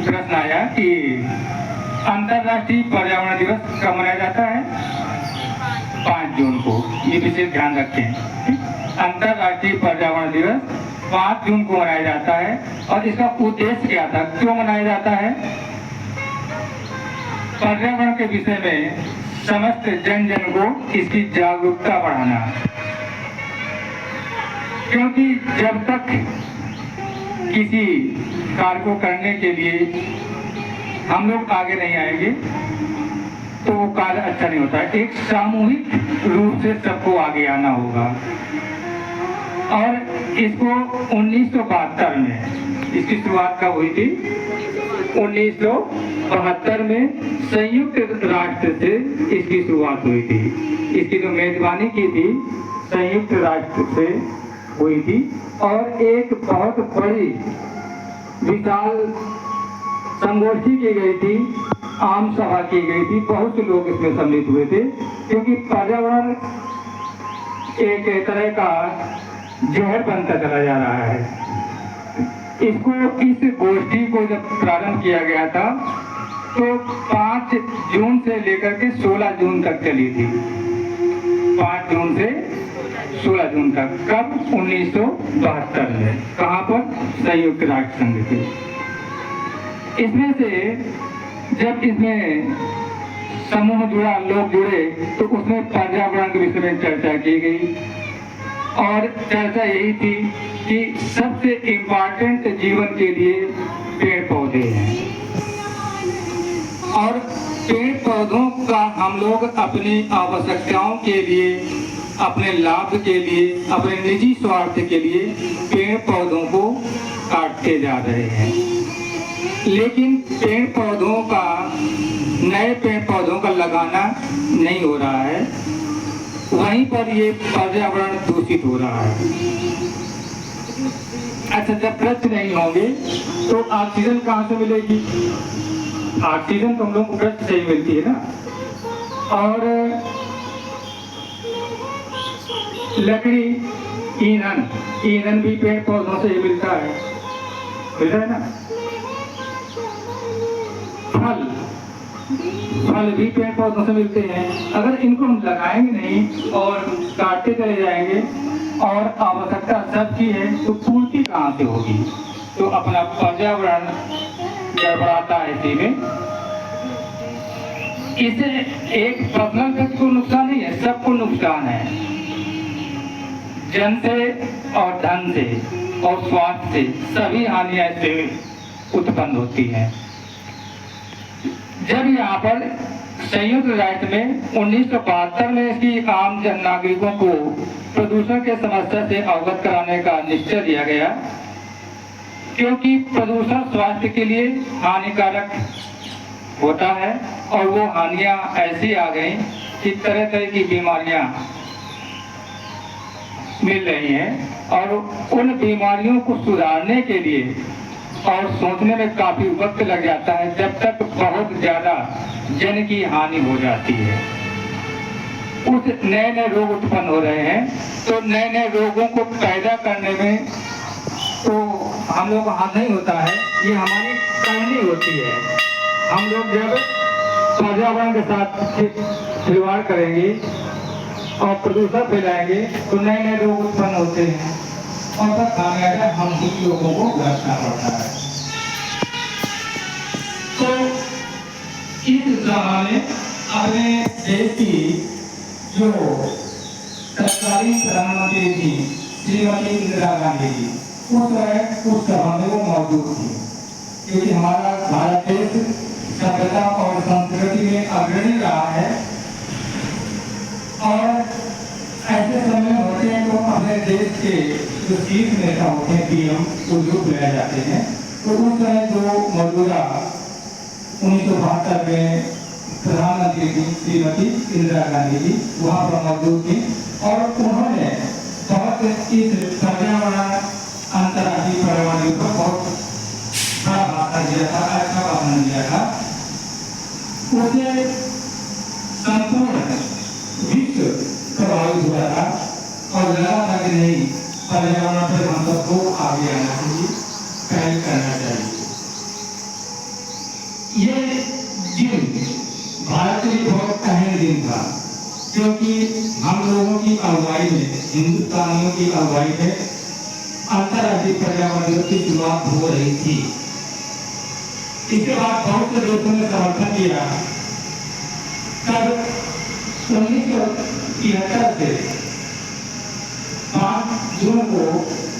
प्रश्न आया कि अंतर्राष्ट्रीय पर्यावरण दिवस कब मनाया जाता है? 5 जून को। ये विशेष ध्यान रखें। अंतर्राष्ट्रीय पर्यावरण दिवस 5 जून को मनाया जाता है। और इसका उद्देश्य क्या था, क्यों मनाया जाता है? पर्यावरण के विषय में समस्त जन जन को इसकी जागरूकता बढ़ाना, क्योंकि जब तक किसी कार्य को करने के लिए हम लोग आगे नहीं आएंगे तो वो कार्य अच्छा नहीं होता है। एक सामूहिक रूप से सबको आगे आना होगा। और इसको 1972 में इसकी शुरुआत कब हुई थी? 1972 में संयुक्त राष्ट्र से इसकी शुरुआत हुई थी। इसकी जो मेजबानी की थी संयुक्त राष्ट्र से हुई थी और एक बहुत बड़ी विशाल संगोष्ठी की गई थी, आम सभा की गई थी। बहुत से लोग इसमें सम्मिलित हुए थे, क्योंकि पर्यावरण एक तरह का जहर बनता चला जा रहा है। इसको इस गोष्ठी को जब प्रारंभ किया गया था तो 5 जून से लेकर के 16 जून तक चली थी। 5 जून से 16 जून तक। कब? 1972 में। कहाँ पर? संयुक्त राष्ट्र संघ के। इसमें से जब इसमें समूह जुड़ा, लोग जुड़े, तो उसमें पर्यावरण के विषय में चर्चा की गई। और चर्चा यही थी कि सबसे इम्पोर्टेंट जीवन के लिए पेड़ पौधे हैं और पेड़ पौधों का हम लोग अपनी आवश्यकताओं के लिए, अपने लाभ के लिए, अपने निजी स्वार्थ के लिए पेड़ पौधों को काटते जा रहे हैं। लेकिन पेड़ पौधों का, नए पेड़ पौधों का लगाना नहीं हो रहा है। वहीं पर ये पर्यावरण दूषित हो रहा है। अच्छा, जब वृक्ष नहीं होंगे तो ऑक्सीजन कहाँ से मिलेगी? ऑक्सीजन तो हम लोग को वृक्ष से ही मिलती है ना। और लकड़ी, ईंधन भी पेड़ पौधों से ही मिलता है ना। फल भी पेड़ पौधों से मिलते हैं। अगर इनको हम लगाएंगे नहीं और काटते चले जाएंगे और आवश्यकता सबकी है तो पूर्ति कहाँ से होगी? तो अपना पर्यावरण गड़बड़ाता है। इसी में इससे एक पर्सनल व्यक्ति को नुकसान नहीं है, सबको नुकसान है। जन से और धन से और स्वास्थ्य से सभी हानियां इससे उत्पन्न होती हैं। जब यहाँ पर संयुक्त राष्ट्र में 1972 में इसकी आम जन नागरिकों को प्रदूषण के समस्या से अवगत कराने का निश्चय लिया गया, क्योंकि प्रदूषण स्वास्थ्य के लिए हानिकारक होता है और वो हानियां ऐसी आ गई कि तरह तरह की बीमारियां मिल रही हैं। और उन बीमारियों को सुधारने के लिए और सोचने में काफी वक्त लग जाता है, जब तक बहुत ज्यादा जन की हानि हो जाती है। उस नए नए रोग उत्पन्न हो रहे हैं, तो नए नए रोगों को पैदा करने में तो हम लोग का हाथ नहीं होता है, ये हमारी करनी होती है। हम लोग जब पर्यावरण के साथ खिलवाड़ करेंगे और प्रदूषण फैलाएंगे तो नए नए रोग उत्पन्न होते हैं और तब खामियाजा हम ही लोगों को भुगतना पड़ता है। तो इस जमाने अपने देश की जो तत्कालीन प्रधानमंत्री थी श्रीमती इंदिरा गांधी जी, उस सभा में वो मौजूद थी, क्योंकि हमारा भारत देश सभ्यता और संस्कृति में अग्रणी रहा है। और ऐसे समय होते हैं तो अपने देश के जो शीर्ष नेता होते हैं, पीएम, उनको बुलाए जाते हैं। तो उस समय जो मौजूदा 1972 में प्रधानमंत्री थी श्रीमती इंदिरा गांधी जी, वहाँ पर मौजूद थी और उन्होंने बहुत इस पर्यावरण, अंतर्राष्ट्रीय पर्यावरण पर बहुत बड़ा भाषण दिया था, अच्छा भाषण दिया था। उसे संपूर्ण विश्व प्रभावित हुआ था और लगा था कि नहीं, पर्यावरण पर हम सबको आगे आना चाहिए, पहल करना चाहिए। ये दिन भारत के लिए बहुत अहम दिन था, क्योंकि हम लोगों की अगुवाई में, हिंदुस्तानियों की अगुवाई में अंतर्राष्ट्रीय पर्यावरण दिवस की शुरुआत हो रही थी। इसके बाद बहुत से देशों ने समर्थन किया। तब 1973 से 5 जून को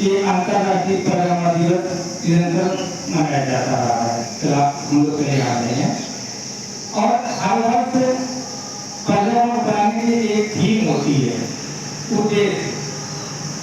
ये अंतर्राष्ट्रीय पर्यावरण दिवस निरंतर मनाया जाता रहा है, हम लोग चले आ रहे हैं। और हर वर्ष पर्यावरण बनाने की एक थीम होती है, उद्देश्य,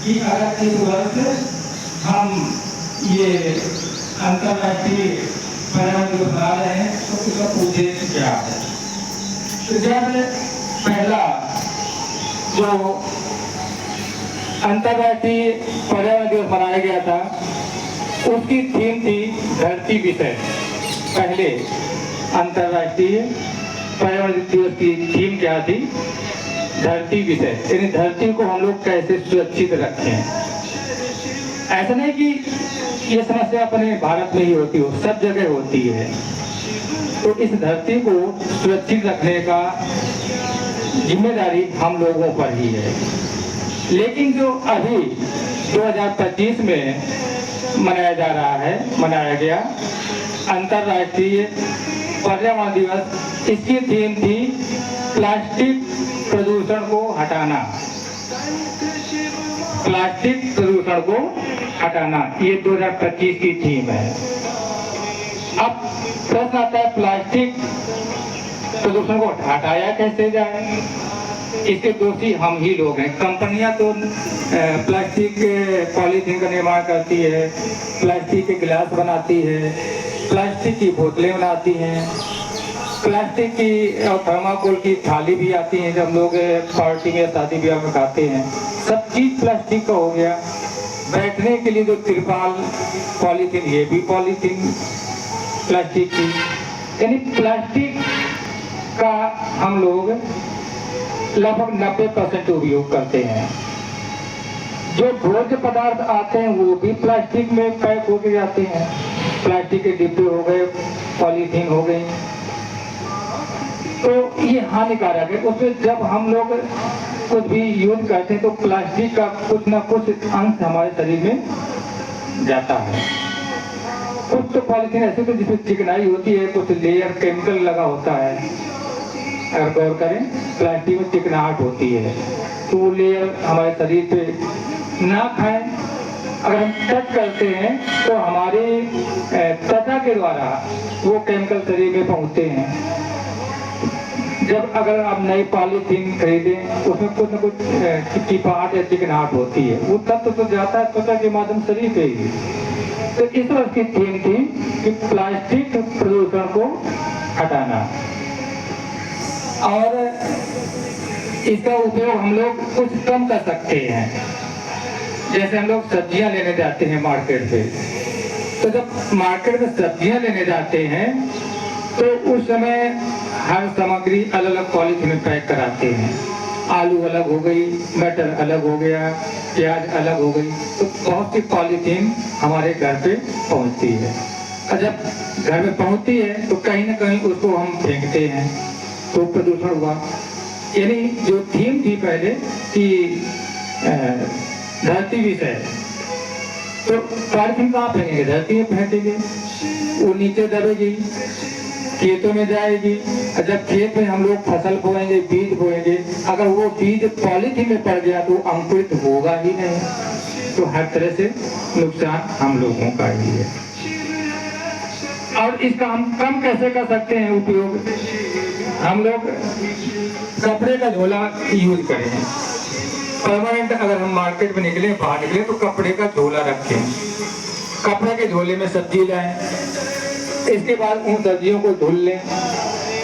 कि अगर इस वर्ष हम ये अंतर्राष्ट्रीय पर्यावरण दिवस मना रहे हैं तो उसका उद्देश्य क्या है। तो जब पहला जो अंतर्राष्ट्रीय पर्यावरण दिवस मनाया गया था, उसकी थीम थी धरती विषय। पहले अंतर्राष्ट्रीय पर्यावरण दिवस की थीम क्या थी? धरती विषय, यानी धरती को हम लोग कैसे सुरक्षित रखें। ऐसा नहीं कि ये समस्या अपने भारत में ही होती हो, सब जगह होती है। तो इस धरती को सुरक्षित रखने का जिम्मेदारी हम लोगों पर ही है। लेकिन जो अभी 2025 में मनाया गया अंतर्राष्ट्रीय पर्यावरण दिवस, इसकी थीम थी प्लास्टिक प्रदूषण को हटाना। प्लास्टिक प्रदूषण को हटाना, ये 2025 की थीम है। अब प्रश्न आता है, प्लास्टिक प्रदूषण को हटाया कैसे जाए? इसके दोषी हम ही लोग हैं। कंपनियां तो प्लास्टिक पॉलीथीन का निर्माण करती है, प्लास्टिक के गिलास बनाती है, प्लास्टिक की बोतलें बनाती हैं, प्लास्टिक की और थर्माकोल की थाली भी आती है जब हम लोग पार्टी में शादी ब्याह में खाते हैं। सब चीज प्लास्टिक का हो गया। बैठने के लिए जो तिरपाल पॉलीथीन, ये भी पॉलीथीन प्लास्टिक की। यानी प्लास्टिक का हम लोग लगभग 90% उपयोग करते हैं। जो भोज्य पदार्थ आते हैं वो भी प्लास्टिक में पैक होके जाते हैं। प्लास्टिक के डिब्बे हो गए, पॉलीथीन हो गई, तो ये हानिकारक है। उसमें जब हम लोग कुछ भी यूज करते हैं तो प्लास्टिक का कुछ ना कुछ अंश हमारे शरीर में जाता है। कुछ तो पॉलीथीन ऐसे तो जिसमें चिकनाई होती है, कुछ लेयर केमिकल लगा होता है। अगर गौर करें, प्लास्टिक में चिकनाहट होती है तो वो लेयर हमारे शरीर पे ना खाएं। अगर हम टच करते हैं तो हमारे त्वचा के द्वारा वो केमिकल शरीर में पहुंचते हैं। जब अगर आप नई पॉलीथीन खरीदें, उसमें कुछ न कुछ चिपचिपाहट या चिकनाहट होती है, वो तत्व तो जाता है त्वचा के माध्यम शरीर पे ही। तो इस वर्ष की थीम थी कि प्लास्टिक प्रदूषण को हटाना, और इसका उपयोग हम लोग कुछ कम कर सकते हैं। जैसे हम लोग सब्जियां लेने जाते हैं मार्केट पे, तो जब मार्केट में सब्जियां लेने जाते हैं तो उस समय हर सामग्री अलग अलग पॉलीथीन में पैक कराते हैं। आलू अलग हो गई, मटर अलग हो गया, प्याज अलग हो गई, तो बहुत सी पॉलीथीन हमारे घर पे पहुंचती है। और जब घर में पहुंचती है तो कहीं ना कहीं उसको हम फेंकते हैं, तो प्रदूषण हुआ। यानी जो थीम थी पहले कि धरती विषय, तो पॉलीथीन कहाँ फेंकेंगे? धरती में फेंकेंगे, वो नीचे दबेगी, खेतों में जाएगी। जब खेत में हम लोग फसल बोएंगे, बीज बोएंगे, अगर वो बीज पॉलीथीन में पड़ गया तो अंकुरित होगा ही नहीं। तो हर तरह से नुकसान हम लोगों का ही है। और इसका हम कम कैसे कर सकते हैं उपयोग? हम लोग कपड़े का झोला यूज करें। परमानेंट अगर हम मार्केट में निकले, बाहर निकले, तो कपड़े का झोला रखें। कपड़े के झोले में सब्जी लाएं, इसके बाद उन सब्जियों को धुल लें,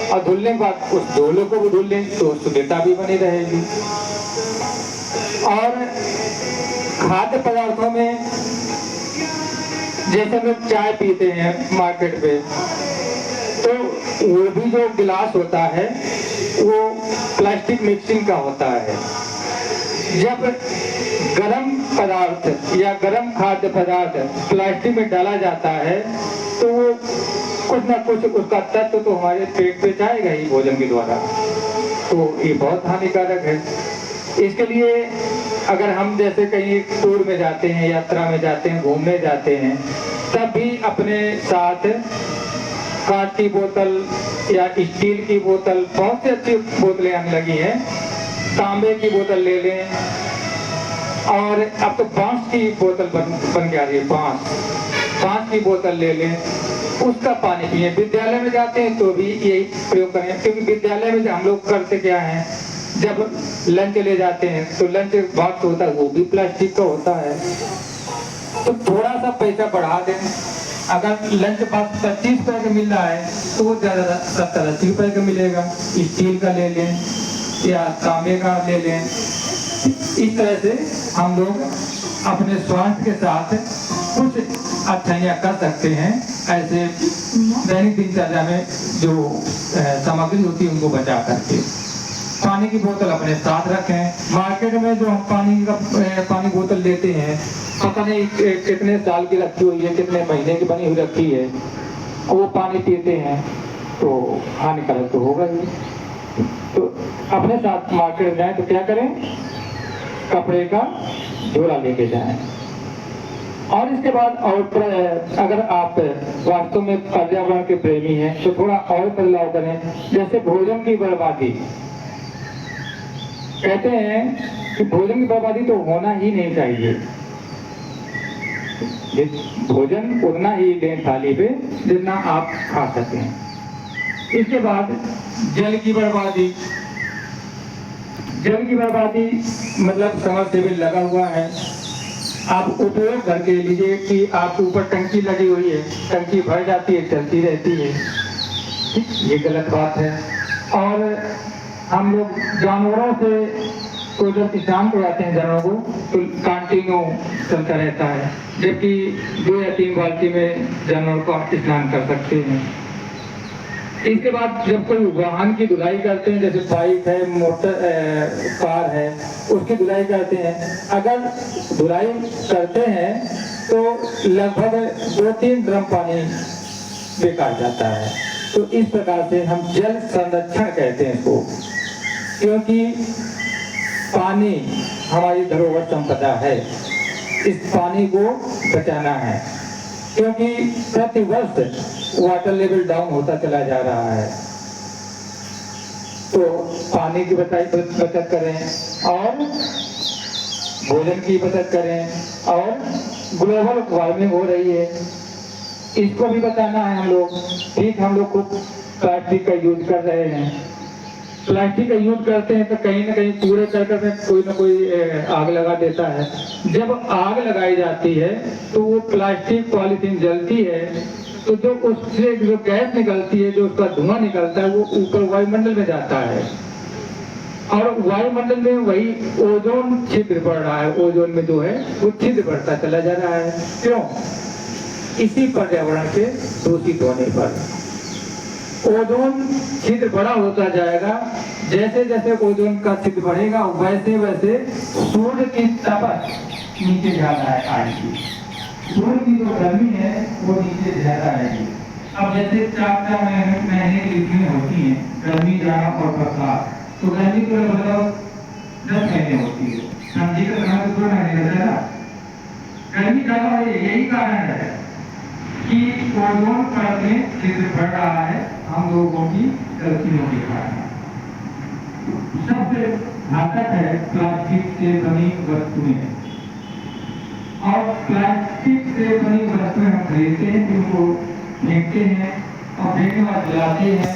और धुलने के बाद उस झोले को भी धुल लें तो शुद्धता भी बनी रहेगी। और खाद्य पदार्थों में जैसे हम लोग चाय पीते हैं मार्केट पे, तो वो भी जो गिलास होता है वो प्लास्टिक मिक्सिंग का होता है। जब गर्म पदार्थ या गर्म खाद्य पदार्थ प्लास्टिक में डाला जाता है तो वो कुछ ना कुछ उसका तत्व तो हमारे पेट पे जाएगा ही भोजन के द्वारा, तो ये बहुत हानिकारक है। इसके लिए अगर हम जैसे कहीं टूर में जाते हैं, यात्रा में जाते हैं, घूमने जाते हैं, तब भी अपने साथ कांच की बोतल या स्टील की बोतल, बहुत सी अच्छी बोतलें आने लगी हैं, तांबे की बोतल ले लें, और अब तो बांस की बोतल बन के आ रही है, बांस की बोतल ले लें, उसका पानी पिए। विद्यालय में जाते हैं तो भी यही प्रयोग करें, क्योंकि विद्यालय में हम लोग करते क्या है, जब लंच ले जाते हैं तो लंच बॉक्स होता है वो भी प्लास्टिक का होता है, तो थोड़ा सा पैसा बढ़ा दें। अगर लंच बॉक्स 25 रुपए का मिल रहा है तो वो ज़्यादा 70-80 रुपए का मिलेगा, स्टील का ले लें या तांबे का ले लें। इस तरह से हम लोग अपने स्वास्थ्य के साथ कुछ अच्छाइयाँ कर सकते हैं, ऐसे दैनिक दिनचर्या में जो सामग्री होती है उनको बचा करके। पानी की बोतल अपने साथ रखें। मार्केट में जो हम पानी बोतल लेते हैं, पता नहीं कितने साल की रखी हुई है, कितने महीने की बनी हुई रखी है, वो पानी पीते हैं तो हानिकारक तो होगा ही। तो अपने साथ मार्केट जाएं तो क्या करें, कपड़े का झोला लेके जाएं। और इसके बाद और अगर आप वास्तव में पर्यावरण के प्रेमी हैं तो थोड़ा और बदलाव करें, जैसे भोजन की बर्बादी। कहते हैं कि भोजन की बर्बादी तो होना ही नहीं चाहिए, भोजन उतना ही लें थाली पे जितना आप खा सकें। इसके बाद जल की बर्बादी। जल की बर्बादी मतलब समरसेबल लगा हुआ है, आप उपयोग करके लीजिए कि आपके ऊपर टंकी लगी हुई है, टंकी भर जाती है, चलती रहती है, ये गलत बात है। और हम लोग जानवरों से तो जब स्नान कराते हैं जानवरों को तो कंटिन्यू चलता रहता है, जबकि 2 या 3 बाल्टी में जानवरों को आप स्नान कर सकते हैं। इसके बाद जब कोई वाहन की धुलाई करते हैं, जैसे बाइक है, मोटर कार है, उसकी धुलाई करते हैं, अगर धुलाई करते हैं तो लगभग 2-3 ड्रम पानी बेकार जाता है। तो इस प्रकार से हम जल संरक्षण कहते हैं इसको, क्योंकि पानी हमारी धरोहर संपदा है, इस पानी को बचाना है, क्योंकि प्रति वर्ष वाटर लेवल डाउन होता चला जा रहा है। तो पानी की बचत करें और भोजन की बचत करें, और ग्लोबल वार्मिंग हो रही है, इसको भी बचाना है हम लोग। ठीक, हम लोग खूब प्लास्टिक का यूज कर रहे हैं, प्लास्टिक का यूज करते हैं तो कहीं ना कहीं कूड़े करकट में कोई ना कोई आग लगा देता है। जब आग लगाई जाती है तो वो प्लास्टिक पॉलीथीन जलती है, तो जो उससे जो गैस निकलती है, जो उसका धुआं निकलता है, वो ऊपर वायुमंडल में जाता है, और वायुमंडल में वही ओजोन छिद्र बढ़ रहा है, ओजोन में जो है वो छिद्र बढ़ता चला जा रहा है। क्यों? इसी पर्यावरण के दूषित होने पर ओजोन छिद्र बड़ा होता जाएगा। जैसे जैसे ओजोन का छिद्र बढ़ेगा वैसे वैसे सूर्य की तपश नीचे ज्यादा आएगी, सूर्य की जो गर्मी है वो नीचे ज्यादा आएगी। अब जैसे 4 महीने की ऋतुएं होती हैं, गर्मी, जाड़ा और बरसात, तो गर्मी तो मतलब 10 महीने होती है, ठंडी का समय तो 2 महीने रहता है ना। गर्मी ज्यादा है, यही कारण है कि ओजोन परत में छिद्र बढ़ रहा है हम लोगों की गलतियों के कारण। सबसे घातक है प्लास्टिक से बनी वस्तुएं, और प्लास्टिक से बनी वस्तुएं हम खरीदते हैं, उनको फेंकते हैं, और फेंकने के बाद जलाते हैं,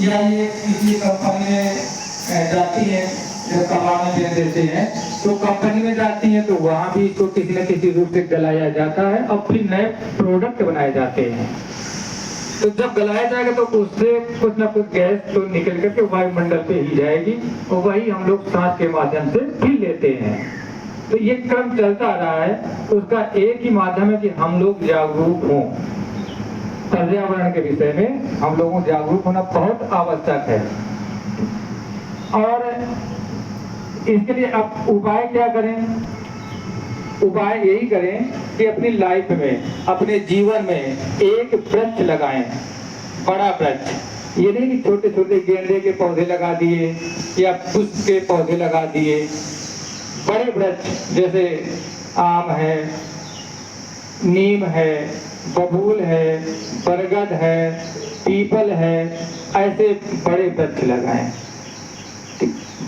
या ये किसी कंपनी में जाती है, जब कमाने दे देते हैं तो कंपनी में जाती है तो वहाँ भी इसको किसी न किसी रूप से गलाया जाता है और फिर नए प्रोडक्ट बनाए जाते हैं। तो जब गलाया जाएगा तो उससे कुछ ना कुछ गैस तो निकल करके वायुमंडल पे ही जाएगी, और वही हम लोग सांस के माध्यम से पी लेते हैं। तो ये क्रम चलता रहा है, उसका एक ही माध्यम है कि हम लोग जागरूक हों। पर्यावरण के विषय में हम लोगों को जागरूक होना बहुत आवश्यक है। और इसके लिए अब उपाय क्या करें? उपाय यही करें कि अपनी लाइफ में, अपने जीवन में एक वृक्ष लगाएं, बड़ा वृक्ष। ये नहीं कि छोटे छोटे गेंदे के पौधे लगा दिए या पुष्प के पौधे लगा दिए। बड़े वृक्ष जैसे आम है, नीम है, बबूल है, बरगद है, पीपल है, ऐसे बड़े वृक्ष लगाएं।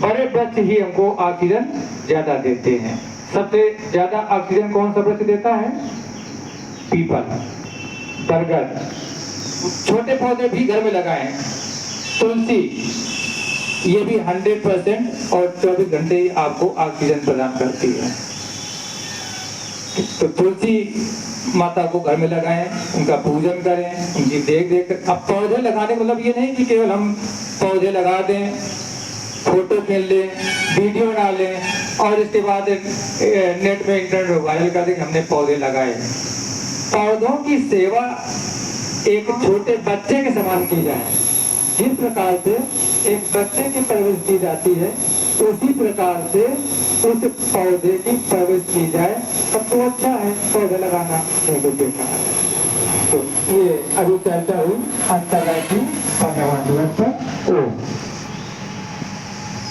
बड़े वृक्ष ही हमको ऑक्सीजन ज्यादा देते हैं। सबसे ज्यादा ऑक्सीजन कौन सा वृक्ष देता है? पीपल, बरगद। छोटे पौधे भी घर में लगाएं। तुलसी, ये भी 100% और 24 घंटे ही आपको ऑक्सीजन प्रदान करती है। तो तुलसी माता को घर में लगाएं, उनका पूजन करें, उनकी देख रेख। अब पौधे लगाने का मतलब ये नहीं कि केवल हम पौधे लगा दें, फोटो खींच लें, वीडियो बना लें और इसके बाद नेट में इंटरनेट वायरल कर दें कि हमने पौधे लगाए। पौधों की सेवा एक छोटे बच्चे के समान की जाए। जिस प्रकार से एक बच्चे की परवरिश की जाती है, उसी प्रकार से उस पौधे की परवरिश की जाए। तब तो अच्छा है पौधे लगाना, नहीं तो बेकार है। तो ये अभी चर्चा हुई अंतर्राष्ट्रीय पर्यावरण दिवस पर।